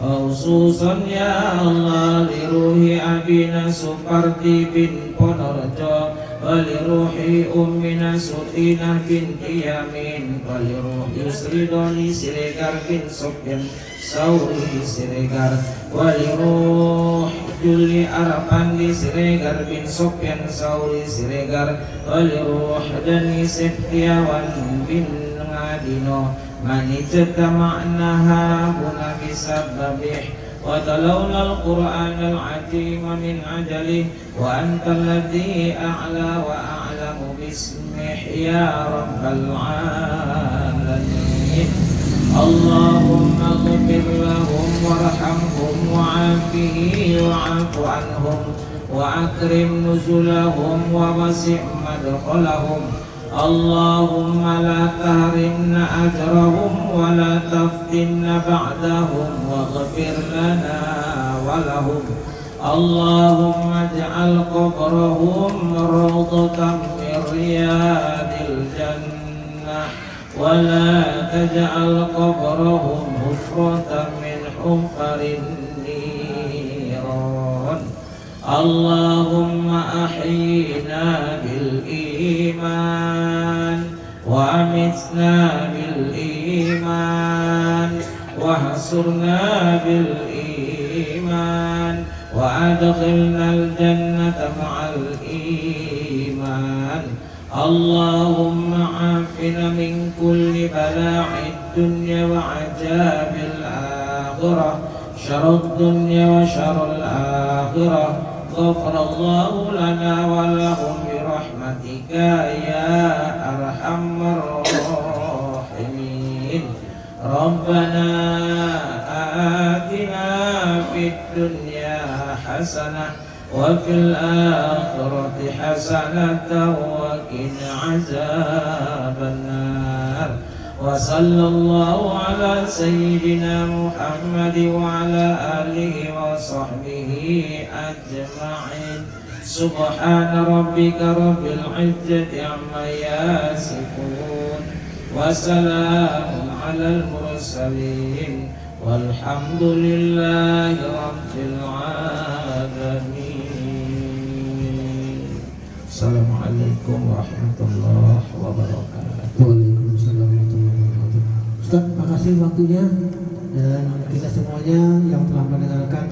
khususan ya Allah li ruhi abina Supardi bin Ponorojo wali ruhi ummina Sutinah binti Yamin wali ruhi Yusridoni Siregar bin Sofyan Sauri Siregar wali ruh Juli Arapandi Siregar bin Sofyan Sauri Siregar wali ruh Dani Septiawan bin Ngadino mani jama'naha huna bisababih wa talawna al-Qur'an al-'azim min ajali wa anta alladhi a'la wa a'lamu bismih ya rabbal 'alamin Allahumma ighfir lahum warhamhum wa'afihi wa'afu anhum wa akrim nuzulahum wa wasi' madkhalahum Allahumma la tahrimna ajrahum wa la taftinna ba'dahum wa ghafir lana wa lahum Allahumma ij'al qabrahum rawdatan min riyadil jannah wa la taj'al qabrahum hufratan min hufarin niran Allahumma ahyina bil iman wa amitna bil iman wa hasurna bil iman wa adkhilna al jannata ma'al iman Allahumma afina min kulli bala'id dunya wa ajabil akhirah syarrud dunya wa syarrul akhirah غفر الله لنا ولهم برحمتك يا أرحم الراحمين ربنا آتنا في الدنيا حسنة وفي الآخرة حسنة وقنا عذاب النار وصلى الله على سيدنا محمد وعلى آله وصحبه أجمعين سبحان ربك رب العزة عما يصفون وسلام على المرسلين والحمد لله رب العالمين السلام عليكم ورحمة الله وبركاته. Waalaikumsalam warahmatullahi wabarakatuh. Ustaz, makasih waktunya dan kita semuanya yang telah mendengarkan